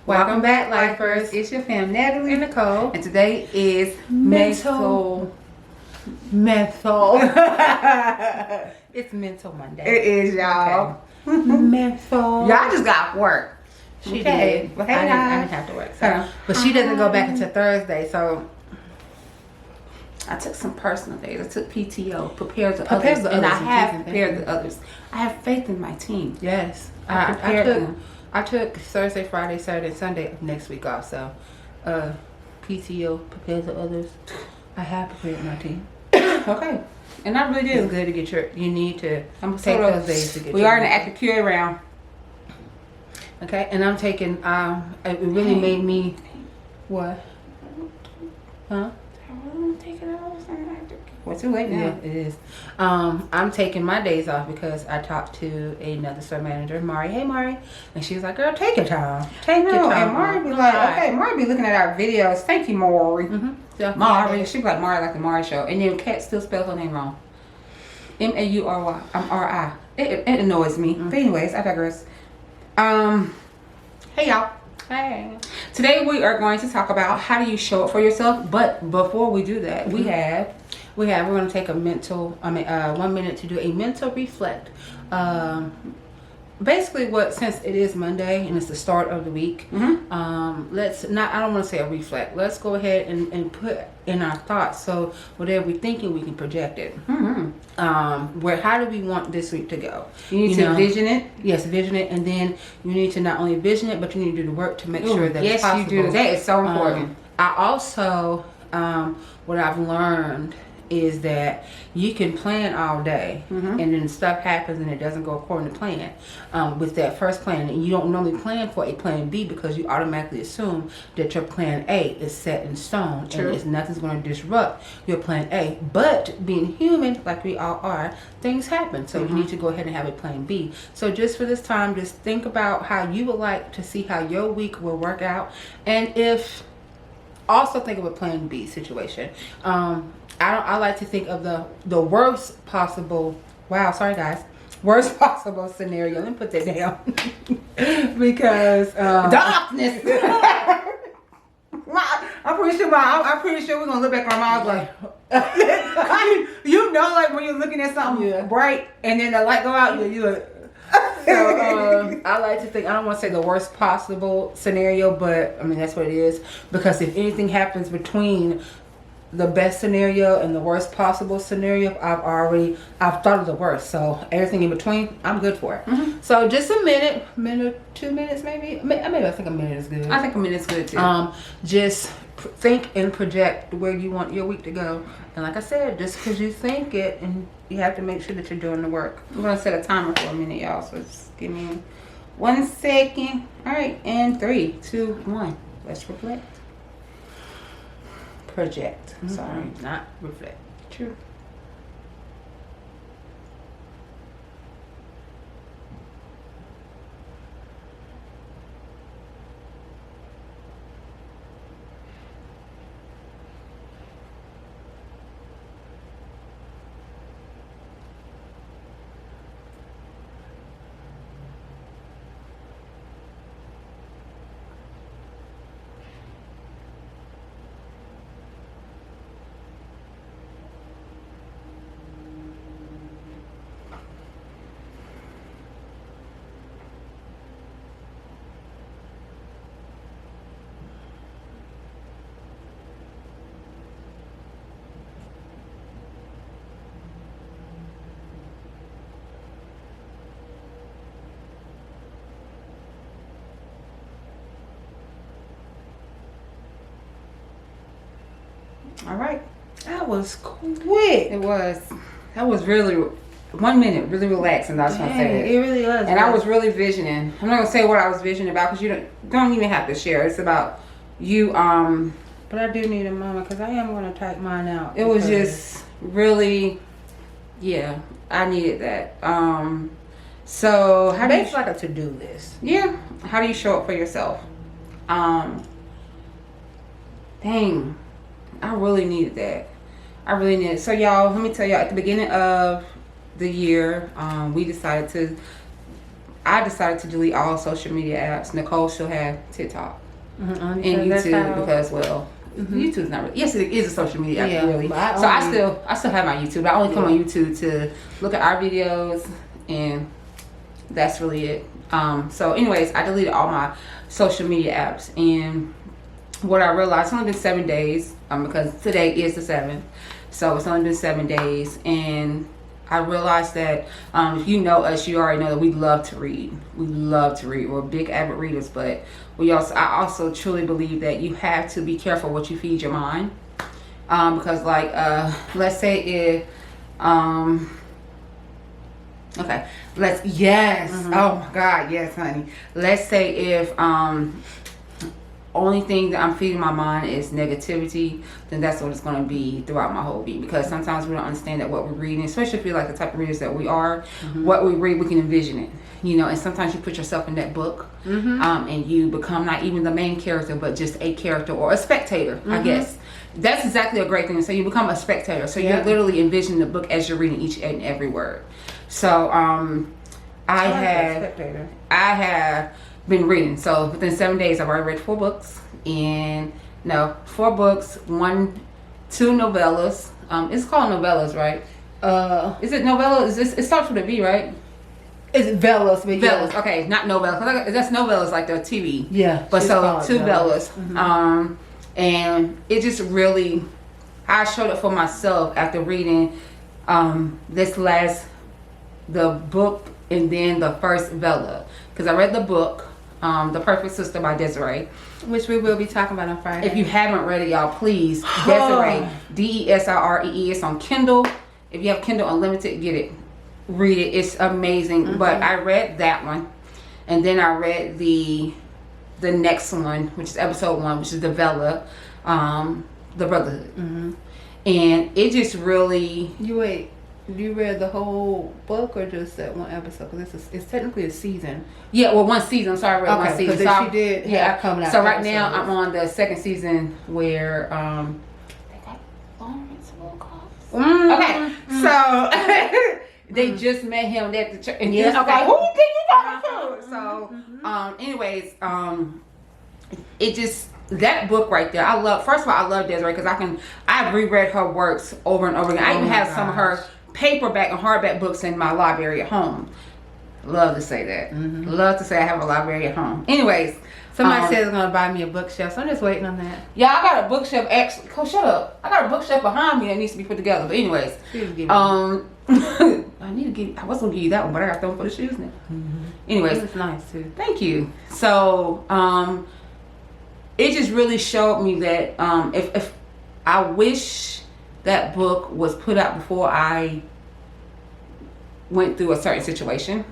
Welcome back, Lifers. It's your fam, Natalie And Nicole. and today is Mental. It's Mental Monday. It is, y'all. Mental. Y'all just got off work. She Okay. did. Well, hey, I guys. didn't have to work. So. But she doesn't go back until Thursday. So I took some personal days. I took PTO, prepared the Prepare others, the and I others, have and prepared the others. I have faith in my team. yes, I prepared them. I took Thursday, Friday, Saturday, and Sunday of next week off. So PTO, prepare the others. I have prepared my team. Okay. And I really It's do. good to get your. You need to I'm take sort those of, days to get. we your are in the mental. active QA round. Okay, and I'm taking. It really made me. What? Huh? I'm taking it all. Well, too late now. Yeah, it is. I'm taking my days off because I talked to another store manager, Mari. Hey, Mari, and she was like, "Girl, take your time. Take your No, time." and Mari be like, Right. okay, Mari be looking at our videos. Thank you, Mari. Yeah, Mari. She be like, Mari like the Mari show. And then Kat still spells her name wrong. M-A-U-R-Y. I'm R-I. It annoys me. But anyways, I digress. Hey, y'all. Hey. Today we are going to talk about how do you show up for yourself. But before we do that, we're going to take a 1 minute to do a mental reflect. Basically, since it is Monday and it's the start of the week, I don't want to say a reflect. Let's go ahead and put in our thoughts. So whatever we're thinking, we can project it. How do we want this week to go? You need to vision it. Yes, vision it, and then you need to not only vision it, but you need to do the work to make sure that it's possible. Yes, you do. That is so important. I also, what I've learned is that you can plan all day, and then stuff happens and it doesn't go according to plan. With that first plan, and you don't normally plan for a plan B because you automatically assume that your plan A is set in stone. True. And nothing's going to disrupt your plan A. But being human, like we all are, things happen. So you need to go ahead and have a plan B. So just for this time, just think about how you would like to see how your week will work out, and also think of a plan B situation. I like to think of the worst possible. Wow, sorry guys. Worst possible scenario. Let me put that down because Darkness. I'm pretty sure we're gonna look back on my eyes like, like when you're looking at something bright and then the light go out, you like. So I like to think, I don't want to say the worst possible scenario, but I mean that's what it is, because if anything happens between the best scenario and the worst possible scenario, I've thought of the worst. So everything in between, I'm good for it. So just a minute, 2 minutes maybe. Maybe I think a minute is good. I think a minute's good too. Just think and project where you want your week to go. And like I said, just because you think it, and you have to make sure that you're doing the work. I'm gonna set a timer for a minute, y'all. So just give me 1 second. All right, and 3, 2, 1. Let's reflect. Project. Sorry. Not reflect. True. All right. That was quick. It was. That was really 1 minute. Really relaxing. I was gonna say It really was. And I was really visioning. I'm not gonna say what I was visioning about because you don't even have to share. It's about you. But I do need a moment because I am going to type mine out. It was just really, yeah. I needed that. So how do you? It's like a to-do list. Yeah. How do you show up for yourself? Dang. I really needed that. I really needed it. So y'all, let me tell y'all, at the beginning of the year, we decided to I decided to delete all social media apps. Nicole still have TikTok and YouTube because, well, YouTube's not really. Yes, it is a social media app, really. So I still have my YouTube. I only come on YouTube to look at our videos, and that's really it. So, anyways, I deleted all my social media apps, and what I realized, it's only been 7 days, because today is the 7th, so it's only been 7 days, and I realized that if you know us, you already know that we love to read. We love to read. We're big avid readers, but I also truly believe that you have to be careful what you feed your mind, because like let's say if okay, oh my God, yes, honey. Let's say if only thing that I'm feeding my mind is negativity, then that's what it's going to be throughout my whole week. Because sometimes we don't understand that what we're reading, especially if you're like the type of readers that we are, what we read, we can envision it, you know. And sometimes you put yourself in that book, and you become not even the main character, but just a character or a spectator, I guess. That's exactly a great thing. So you become a spectator. So you're literally envisioning the book as you're reading each and every word. So I have been reading. So within 7 days, I've already read 4 books, and 4 books, 2 novellas. It's called novellas, right? Is it novella? It starts with a V, right? It's Vellas, but Vellas. Okay, not novellas. That's novellas like the TV. Yeah. But so 2 Vellas. And it just really, I showed it for myself after reading the book and then the first Vella, because I read the book, The Perfect Sister by Desiree, which we will be talking about on Friday. If you haven't read it, y'all, please, Desiree, Desiree. It's on Kindle. If you have Kindle Unlimited, get it, read it. It's amazing. But I read that one, and then I read the next one, which is episode 1, which is the Vella, the Brotherhood, and it just really. You read the whole book or just that one episode? Because it's technically a season. Yeah, well, one season. I'm sorry, I read one season. So she did have coming out. So right now, I'm on the 2nd season where they got Lawrence Wilcox. Okay, so they just met him at the church. And who you think you talking to? So, anyways, it just. That book right there, first of all, I love Desiree because I've reread her works over and over again. I even have some of her paperback and hardback books in my library at home. Love to say that. Love to say I have a library at home. Anyways, somebody said they're gonna buy me a bookshelf, so I'm just waiting on that. Yeah, I got a bookshelf. Actually, shut up. I got a bookshelf behind me that needs to be put together. But anyways, I was gonna give you that one, but I got to throw for the shoes now. Anyways, it's nice too. Thank you. So, it just really showed me that if I wish that book was put out before I went through a certain situation,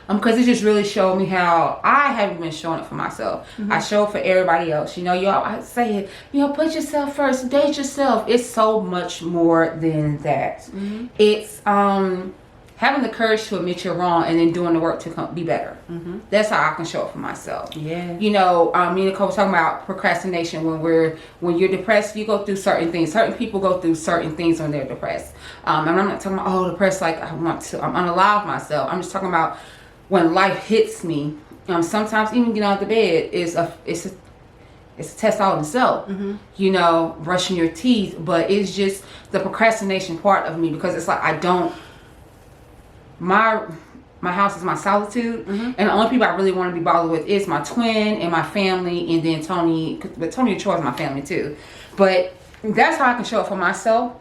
because it just really showed me how I haven't been showing it for myself. I show it for everybody else. You know, y'all, I say it, put yourself first, date yourself. It's so much more than that. It's having the courage to admit you're wrong and then doing the work to be better. That's how I can show it for myself. Yeah. You know, me and Nicole were talking about procrastination. When you're depressed, you go through certain things. Certain people go through certain things when they're depressed. And I'm not talking about, depressed like I'm unalive myself. I'm just talking about when life hits me. Sometimes even getting out of the bed it's a test all in itself. You know, brushing your teeth. But it's just the procrastination part of me, because it's like my house is my solitude, and the only people I really want to be bothered with is my twin and my family, and then Tony. But Tony and Troy is my family too. But that's how I can show it for myself,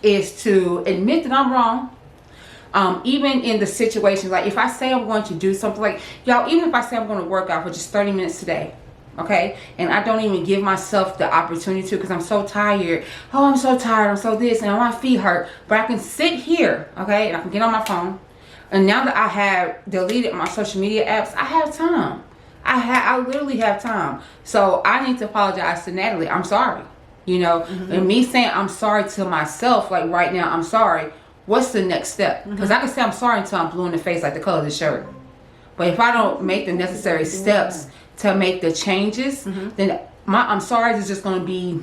is to admit that I'm wrong. Even in the situations, like if I say I'm going to do something, like y'all, even if I say I'm going to work out for just 30 minutes today, okay, and I don't even give myself the opportunity to, because I'm so tired. I'm so tired, I'm so this, and my feet hurt. But I can sit here, okay, and I can get on my phone. And now that I have deleted my social media apps, I have time. I literally have time. So I need to apologize to Natalie. I'm sorry. You know, and me saying I'm sorry to myself, like right now, I'm sorry. What's the next step? Because I can say I'm sorry until I'm blue in the face like the color of the shirt. But if I don't make the necessary steps to make the changes, then my I'm sorry is just going to be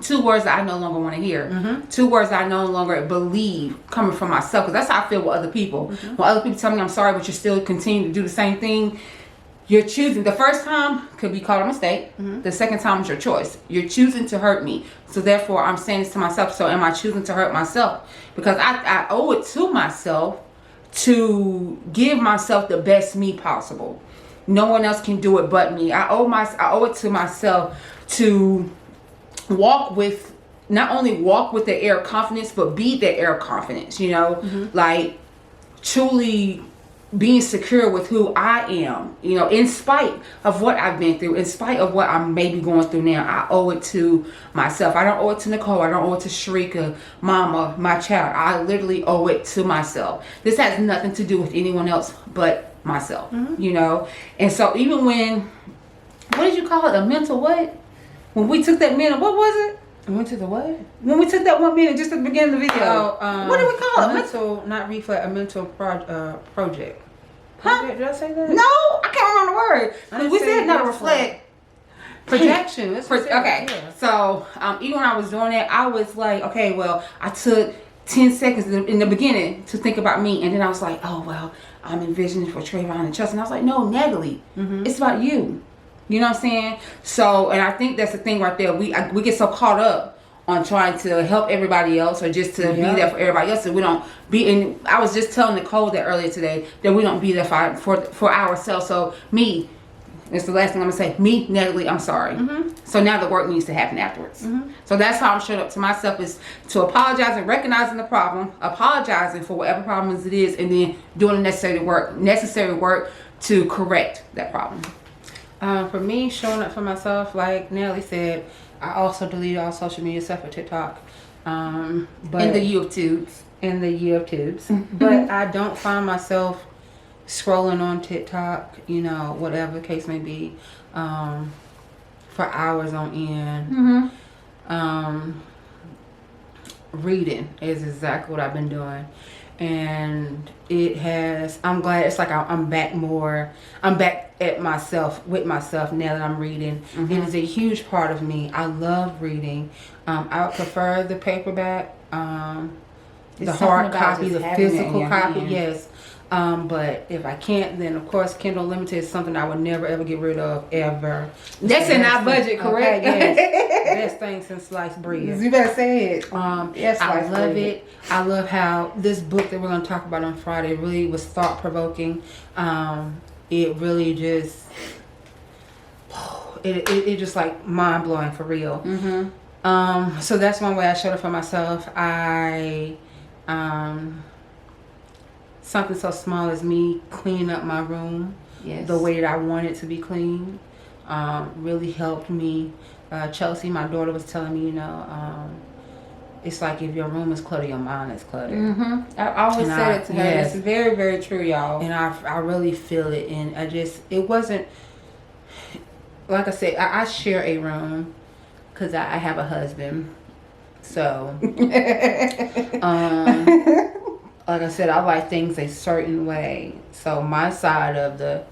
2 words that I no longer want to hear. 2 words that I no longer believe coming from myself. Because that's how I feel with other people. When other people tell me I'm sorry, but you're still continuing to do the same thing, you're choosing. The first time could be called a mistake. The second time is your choice. You're choosing to hurt me. So therefore, I'm saying this to myself. So am I choosing to hurt myself? Because I owe it to myself to give myself the best me possible. No one else can do it but me. I owe it to myself to not only walk with the air of confidence, but be that air of confidence, you know, like truly being secure with who I am, you know, in spite of what I've been through, in spite of what I'm maybe going through now. I owe it to myself. I don't owe it to Nicole. I don't owe it to Sharika, Mama, my child. I literally owe it to myself. This has nothing to do with anyone else but myself, you know. And so even when, what did you call it? A mental what? When we took that minute, what was it? Went to the what? When we took that 1 minute just at the beginning of the video. What did we call it? A mental, not reflect, a mental project. Huh? Did I say that? No, I can't remember the word. didn't We say said not to reflect. reflect. Projection. That's what it said, Okay. yeah. So even when I was doing that, I was like, okay, well, I took 10 seconds in the beginning to think about me, and then I was like, oh well, I'm envisioning for Trayvon and Chelsea. And I was like, no, Natalie, it's about you. You know what I'm saying? So, and I think that's the thing right there. We get so caught up on trying to help everybody else or just to be there for everybody else, and we don't be in. I was just telling Nicole that earlier today that we don't be there for ourselves. So me, it's the last thing I'm gonna say. Me, Natalie, I'm sorry. So now the work needs to happen afterwards. So that's how I'm showing up to myself, is to apologize and recognizing the problem, apologizing for whatever problems it is, and then doing the necessary work to correct that problem. For me, showing up for myself, like Nelly said, I also deleted all social media except for TikTok. But In the YouTubes. in the YouTubes. But I don't find myself scrolling on TikTok, you know, whatever the case may be, for hours on end. Reading is exactly what I've been doing. And I'm glad it's like I'm back at myself, with myself now that I'm reading. It is a huge part of me. I love reading. I would prefer the paperback, the hard copy, the physical copy, yes. But if I can't, then of course Kindle Unlimited is something I would never ever get rid of, ever. That's in our budget, correct? Okay, yes. Best thing since sliced bread. You better say it. Yes, I love it. I love how this book that we're going to talk about on Friday really was thought provoking. It really just, it just like mind blowing for real. So that's one way I showed it for myself. Something so small as me cleaning up my room the way that I want it to be clean really helped me. Chelsea, my daughter, was telling me, you know, it's like if your room is cluttered, your mind is cluttered. I always said it to her. Yes. It's very, very true, y'all. And I really feel it. And it wasn't, like I said, I share a room because I have a husband. So, like I said, I like things a certain way. So my side of the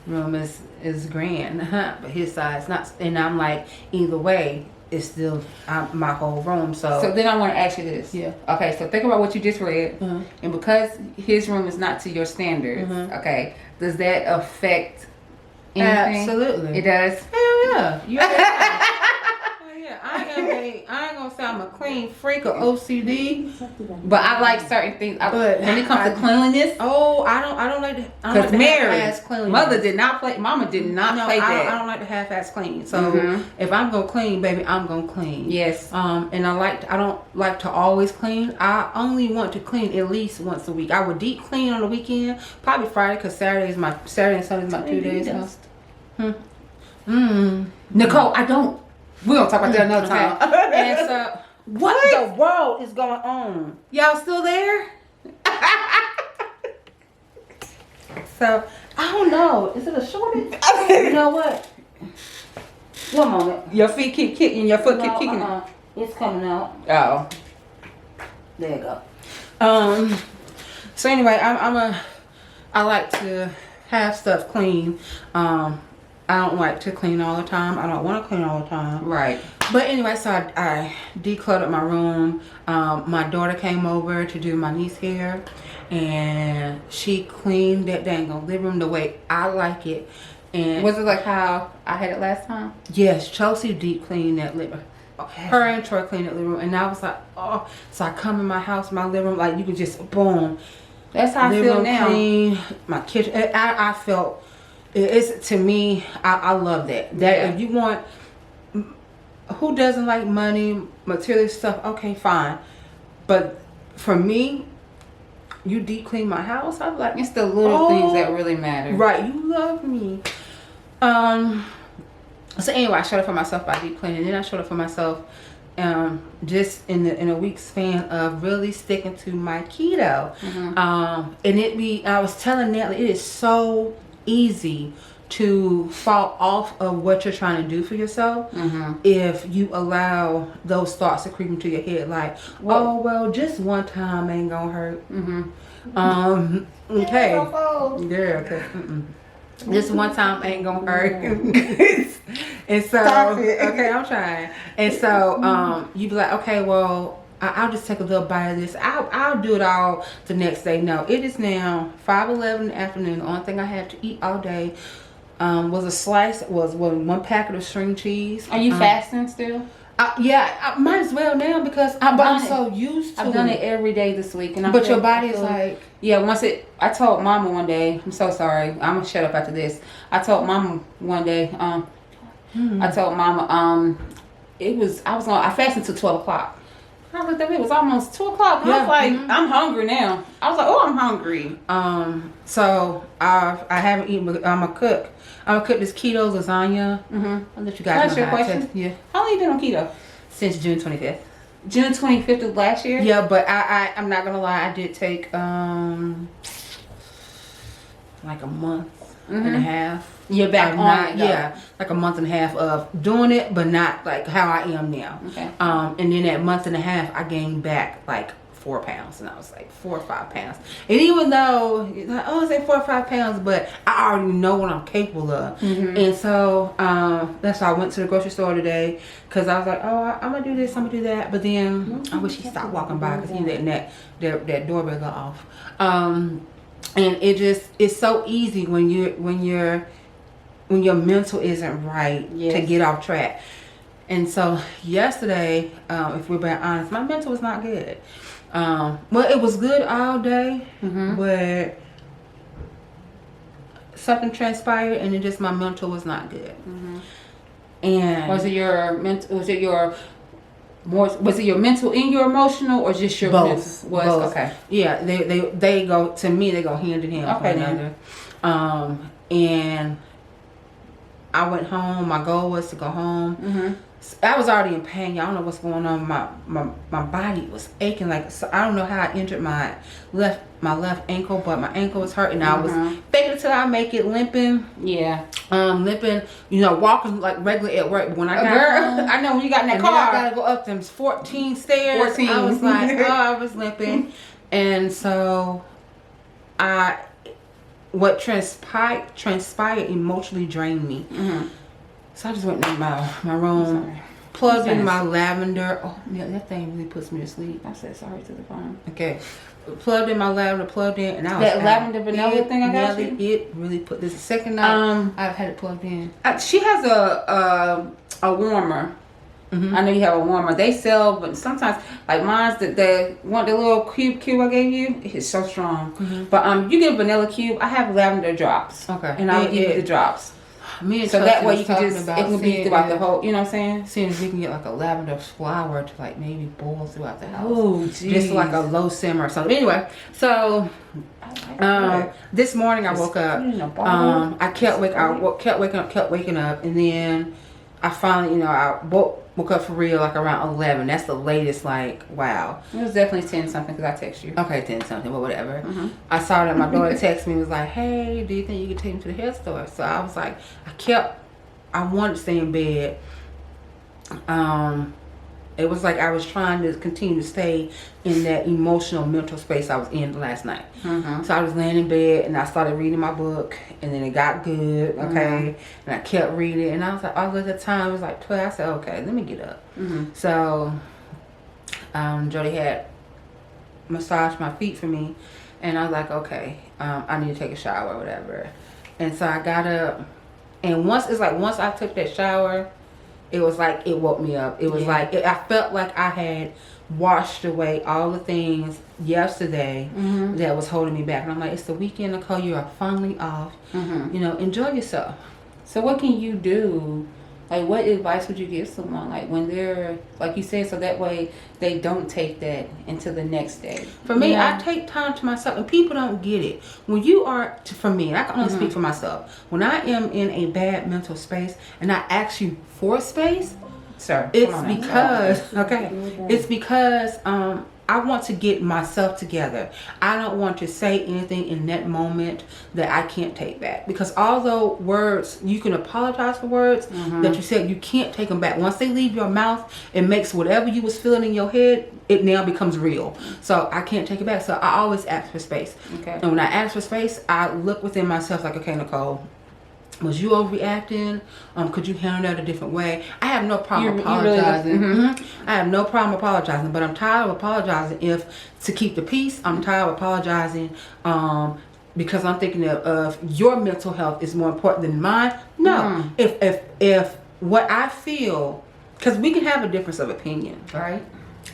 room is grand, but his side's not. And I'm like, either way, it's still my whole room. So then I want to ask you this. Yeah. Okay, so think about what you just read. And because his room is not to your standards, okay, does that affect anything? Absolutely. It does? Hell yeah. You already know. Yeah, I ain't gonna say I'm a clean freak or OCD, but I like certain things. But when it comes to cleanliness, I don't like to. Because Mary, cleanliness. Mama did not play that. I don't like to half-ass clean. So if I'm gonna clean, baby, I'm gonna clean. Yes. And I don't like to always clean. I only want to clean at least once a week. I would deep clean on the weekend, probably Friday, because Saturday and Sunday is my 2 days. Nicole, I don't. We're gonna talk about that another time. And so, what the world is going on? Y'all still there? So, I don't know. Is it a shortage? You know what? One moment. Your feet keep kicking. Your foot keep kicking. It's coming out. Oh. There you go. So anyway, I like to have stuff clean. I don't like to clean all the time. I don't want to clean all the time. Right. But anyway, so I decluttered my room. My daughter came over to do my niece's hair, and she cleaned that dang on living room the way I like it. And Was it like how I had it last time? yes, Chelsea deep cleaned that living. Her and Troy cleaned that living room, and I was like, oh. So I come in my house, my living room, like you could just boom. That's how I Living feel room now. clean, my kitchen. I felt it's to me. I love that. That Yeah. if you want, who doesn't like money, material stuff? Okay, fine. But for me, you deep clean my house. I'm like, It's the little things that really matter. right. You love me. So anyway, I showed up for myself by deep cleaning. Then I showed up for myself, just in a week span of really sticking to my keto. And I was telling Natalie, it is so easy to fall off of what you're trying to do for yourself if you allow those thoughts to creep into your head, like, oh well, just one time ain't gonna hurt. Okay, girl, okay. This one time ain't gonna hurt. And so, okay, I'm trying. And so, you be like, okay, well, I'll just take a little bite of this. I'll do it all the next day. No, it is now 5:11 in the afternoon. The only thing I had to eat all day was one packet of string cheese. Are you fasting still? Yeah, I might as well now because I'm so used to I've done it every day this week, and But your body is like, yeah. I told Mama one day. I'm so sorry. I'm gonna shut up after this. I told Mama one day. I told Mama I fasted until 12 o'clock. I looked up, it was almost 2 o'clock. And I was like, I'm hungry now. I was like, oh, I'm hungry. So I haven't eaten, but I'm gonna cook. I'm gonna cook this keto lasagna. I'll let you guys That's know your how it question? tastes. Yeah, How long you been on keto? since June 25th. June 25th of last year? Yeah, but I'm not gonna lie, I did take like a month and a half. You're back of on not, it, though. yeah, like a month and a half of doing it, but not like how I am now. Okay. And then that month and a half, I gained back like 4 pounds, and I was like 4 or 5 pounds. And even though, like, oh, it's like 4 or 5 pounds, but I already know what I'm capable of. And so that's why I went to the grocery store today, because I was like, oh, I'm gonna do this, I'm gonna do that. But then I wish he stopped walking by, because he letting that doorbell go off. And it's so easy when your mental isn't right to get off track. And so yesterday, if we're being honest, my mental was not good. Well, it was good all day, but something transpired, and my mental was not good. And Was it your mental? Was it your mental and your emotional, or just your both? mental? Was Both. okay. Yeah, they go, to me, they go hand in hand with Okay, one another. And I went home. My goal was to go home. I was already in pain. Y'all don't know what's going on. My body was aching. Like, so I don't know how I injured my left ankle, but my ankle was hurting. I was faking it till I make it, limping. Yeah. Limping. Walking like regular at work. But when I got home, I know when you got in that and car. then I gotta go up them 14 stairs. 14. I was like, I was limping, and so what transpired emotionally drained me. So I just went in my room, plugged in my lavender. Oh, yeah, that thing really puts me to sleep. I said sorry to the phone. Okay. Plugged in my lavender, and I was That out. lavender vanilla thing I got you? It really put this is the second night I've had it plugged in. She has a warmer. I know you have a warmer. They sell, but sometimes like mine's the little cube I gave you. It's so strong. But you get a vanilla cube. I have lavender drops. Okay. And I'll give you the drops. Me and So Chelsea that way was you can talking just about it can be seeing throughout if- the whole. You know what I'm saying? Seeing if we can get like a lavender flower to like maybe boil throughout the house. Oh, Just like a low simmer or something. Anyway, so this morning I woke up. put it in a bottle. I kept waking up, and then I finally, I woke up for real like around 11. That's the latest. Like, wow. It was definitely 10 something because I text you. Okay, 10 something, but whatever. I saw that my daughter texted me, was like, hey, do you think you could take me to the hair store? So I was like, I wanted to stay in bed. It was like I was trying to continue to stay in that emotional mental space I was in last night. So I was laying in bed and I started reading my book, and then it got good, okay, and I kept reading, and I was like, all of the time it was like 12. I said, okay, let me get up. So Jody had massaged my feet for me, and I was like, okay, I need to take a shower or whatever. And so I got up, and once I took that shower, it was like it woke me up. It was like I felt like I had washed away all the things yesterday that was holding me back. And I'm like, it's the weekend, Nicole. You are finally off. You know, enjoy yourself. So what can you do? Like, what advice would you give someone, like, when they're, like you said, so that way they don't take that into the next day? For me, I take time to myself, and people don't get it. When you are, for me, I can only speak for myself. When I am in a bad mental space and I ask you for space, sir, it's because, it's because I want to get myself together. I don't want to say anything in that moment that I can't take back. Because although words, you can apologize for words that you said, you can't take them back. Once they leave your mouth, it makes whatever you was feeling in your head, it now becomes real. So I can't take it back. So I always ask for space. And when I ask for space, I look within myself like, okay, Nicole, was you overreacting? Could you handle that a different way? I have no problem apologizing. I have no problem apologizing, but I'm tired of apologizing to keep the peace. I'm tired of apologizing because I'm thinking of your mental health is more important than mine. No. If what I feel, because we can have a difference of opinion, right?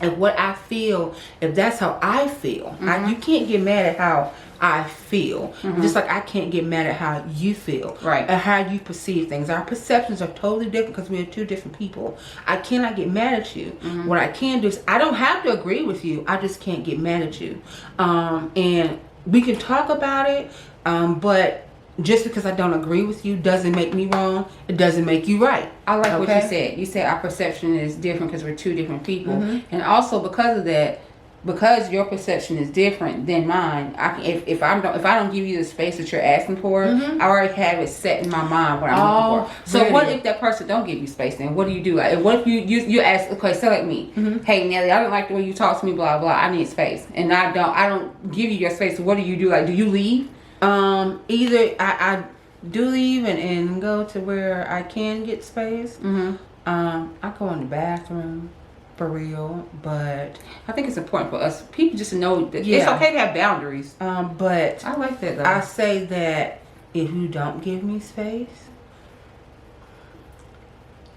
If what I feel, if that's how I feel, you can't get mad at how I feel. Just like I can't get mad at how you feel. Right. And how you perceive things. Our perceptions are totally different because we're two different people. I cannot get mad at you. What I can do is, I don't have to agree with you. I just can't get mad at you. And we can talk about it, but just because I don't agree with you doesn't make me wrong. It doesn't make you right. I like what you said. You said our perception is different because we're two different people. And also because of that, because your perception is different than mine, I can, if I don't give you the space that you're asking for, I already have it set in my mind what I'm looking for. So what if that person don't give you space? Then what do you do? Like, what if you ask? Okay, so like me, hey Nelly, I don't like the way you talk to me. Blah blah. I need space, and I don't give you your space. So what do you do? Like, do you leave? Either I do leave and go to where I can get space. I go in the bathroom. For real, but I think it's important for us people just to know that it's okay to have boundaries. But I like that though. I say that if you don't give me space,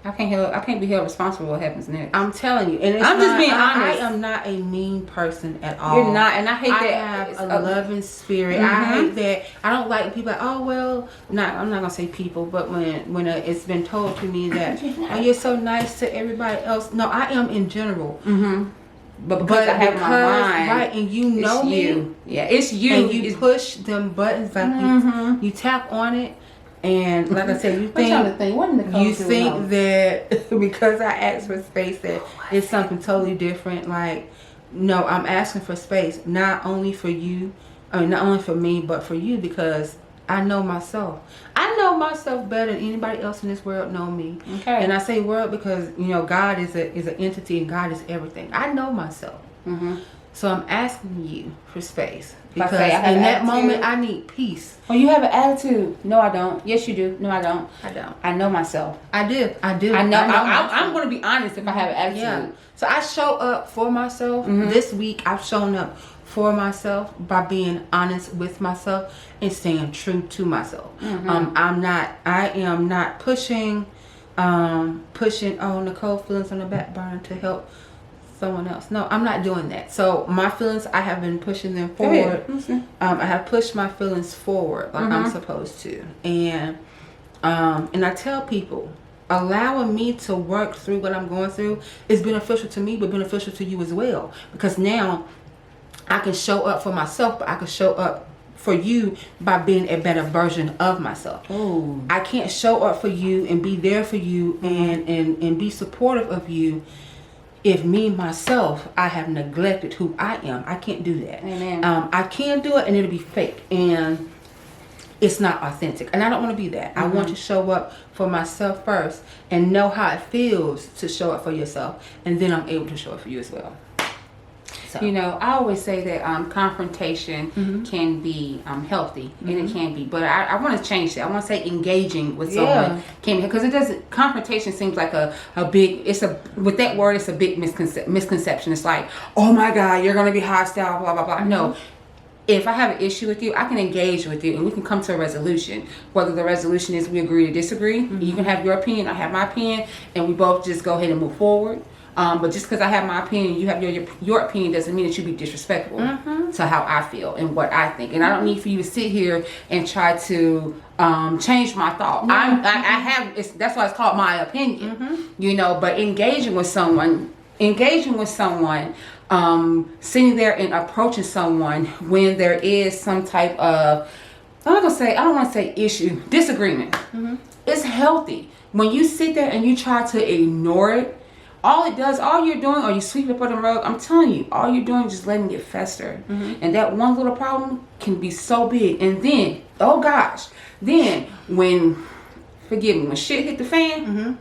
I can't be held responsible for what happens next. I'm telling you, and I'm just being honest. I am not a mean person at all. You're not, and I hate that. I have a loving spirit. I hate that. I don't like people like, oh well, I'm not gonna say people, but when it's been told to me that oh, you're so nice to everybody else. No, I am in general. But because I have my mind, right, and you know it's me, you. Yeah, it's you. And you push them buttons like you tap on it. And like I said, you think that because I asked for space that it's something totally different. Like, no, I'm asking for space, not only for you, not only for me, but for you, because I know myself. I know myself better than anybody else in this world know me. And I say world because, you know, God is an entity and God is everything. I know myself. So I'm asking you for space. Because in that moment, I need peace. Oh, you have an attitude. No, I don't. Yes, you do. No, I don't. I don't. I know myself. I do. I know. I'm going to be honest if I have an attitude. Yeah. So I show up for myself. This week, I've shown up for myself by being honest with myself and staying true to myself. I am not pushing, Nicole feelings on the back burner to help someone else. No, I'm not doing that. So my feelings, I have been pushing them forward. I have pushed my feelings forward like I'm supposed to. And I tell people, allowing me to work through what I'm going through is beneficial to me, but beneficial to you as well. Because now I can show up for myself, but I can show up for you by being a better version of myself. I can't show up for you and be there for you and be supportive of you if me, myself, I have neglected who I am. I can't do that. Amen. I can do it and it'll be fake. And it's not authentic. And I don't want to be that. I want to show up for myself first and know how it feels to show up for yourself. And then I'm able to show up for you as well. So. You know, I always say that confrontation can be healthy, and it can be. But I want to change that. I want to say engaging with someone can, because it doesn't. Confrontation seems like a big. With that word, it's a big misconception. It's like, oh my God, you're gonna be hostile, blah blah blah. No. If I have an issue with you, I can engage with you and we can come to a resolution. Whether the resolution is we agree to disagree, you can have your opinion, I have my opinion, and we both just go ahead and move forward. But just because I have my opinion, you have your opinion, doesn't mean that you be disrespectful to how I feel and what I think. And I don't need for you to sit here and try to change my thought. That's why it's called my opinion. You know, but engaging with someone, sitting there and approaching someone when there is some type of, I don't want to say issue, disagreement. It's healthy. When you sit there and you try to ignore it, all you're doing, or you sweep it up on the rug, I'm telling you, all you're doing is just letting it fester. And that one little problem can be so big. And then, oh gosh, when shit hit the fan,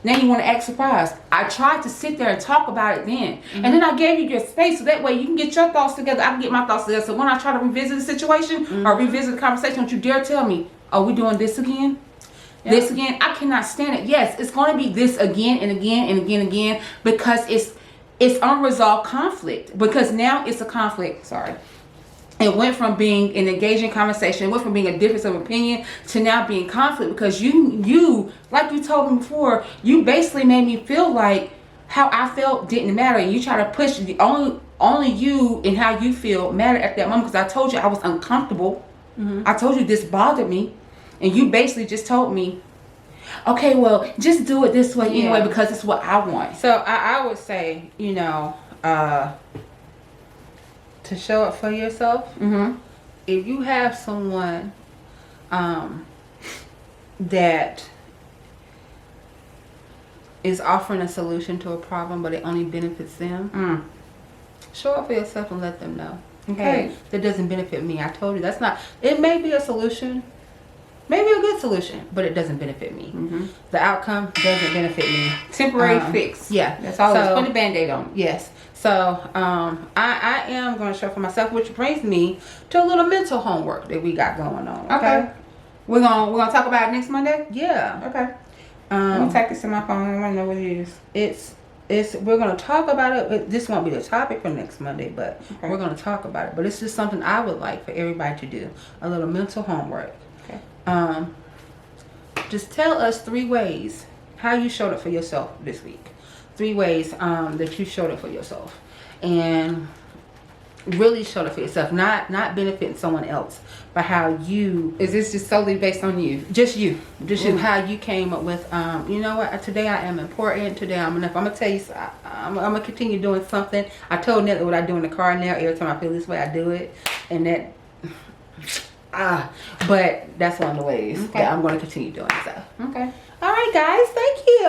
now you want to act surprised. I tried to sit there and talk about it then. And then I gave you your space so that way you can get your thoughts together. I can get my thoughts together. So when I try to revisit the situation or revisit the conversation, don't you dare tell me, are we doing this again? This again? I cannot stand it. Yes, it's going to be this again and again and again and again, because it's unresolved conflict. Because now it's a conflict. Sorry. It went from being an engaging conversation, it went from being a difference of opinion to now being conflict, because you like you told me before, you basically made me feel like how I felt didn't matter, and you try to push the only you and how you feel mattered at that moment, because I told you I was uncomfortable. I told you this bothered me, and you basically just told me, okay, well, just do it this way anyway, because it's what I want. So I would say, you know, to show up for yourself, if you have someone that is offering a solution to a problem but it only benefits them, show up for yourself and let them know, hey, that doesn't benefit me. I told you that's not, it may be a solution, maybe a good solution, but it doesn't benefit me. The outcome doesn't benefit me. Temporary fix. Yeah, that's all. So, put a band-aid on. Yes. So I am going to show for myself, which brings me to a little mental homework that we got going on. Okay. We're gonna talk about it next Monday. Yeah. Okay. Let me take this to my phone. I want to know what it is. We're going to talk about it. This won't be the topic for next Monday, but we're going to talk about it. But it's just something I would like for everybody to do, a little mental homework. Okay. Just tell us 3 ways how you showed up for yourself this week. 3 ways that you showed up for yourself, and really showed up for yourself, not benefiting someone else, but how you. Is this just solely based on you? Just you, how you came up with. You know what? Today I am important. Today I'm enough. I'm gonna tell you. I'm gonna continue doing something. I told Natalie what I do in the car now. Every time I feel this way, I do it, and that. But that's one of the ways that I'm going to continue doing so. Okay. All right, guys. Thank you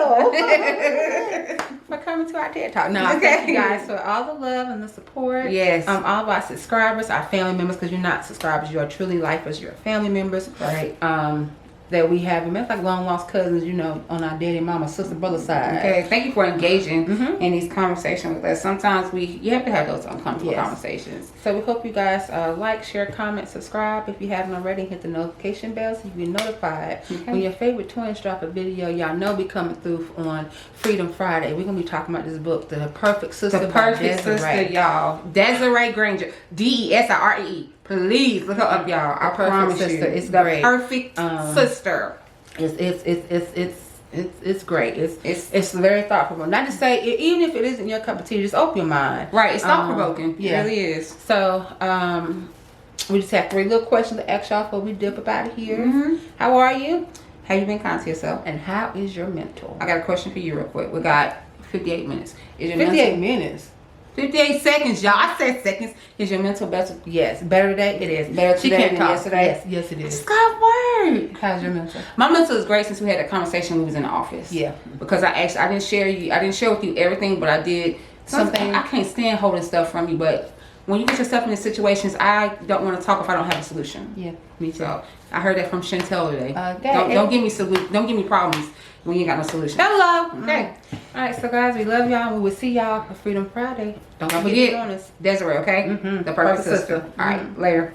for coming to our TED Talk. No, thank you guys for all the love and the support. Yes. All of our subscribers, our family members, because you're not subscribers, you are truly lifers. You're family members. Right. That we have, and that's like long lost cousins, you know, on our daddy, mama, sister, brother side. Okay, thank you for engaging in these conversations with us. Sometimes you have to have those uncomfortable conversations. So we hope you guys like, share, comment, subscribe if you haven't already. Hit the notification bell so you can be notified when your favorite twins drop a video. Y'all know we coming through on Freedom Friday. We're gonna be talking about this book, The Perfect Sister. The Perfect Sister, y'all. Desiree Granger, Desire. Please look her up, y'all. I promise you, it's the great. Perfect Sister. It's great. It's very thoughtful. Not to say even if it isn't your cup of tea, just open your mind. Right. It's thought provoking. Yeah. It really is. So we just have 3 little questions to ask y'all before we dip up out of here. How are you? Have you been kind to yourself? And how is your mental? I got a question for you real quick. We got 58 minutes. Is your 58 minutes? 58 seconds, y'all. I said seconds. Is your mental better? Yes. Better today? It is. Better today than yesterday? Yes, it is. Scott word. How's your mental? My mental is great since we had a conversation when we was in the office. Yeah. Because I didn't share with you everything, but I did something. I can't stand holding stuff from you, but when you get yourself in these situations, I don't want to talk if I don't have a solution. Yeah, me too. So I heard that from Chantel today. Okay. Don't give me don't give me problems when you ain't got no solution. Hello. Okay. All right, so guys, we love y'all. We will see y'all on Freedom Friday. Don't forget to forget join us. Desiree, okay? Mhm. The perfect Perfect sister. sister. All right, later.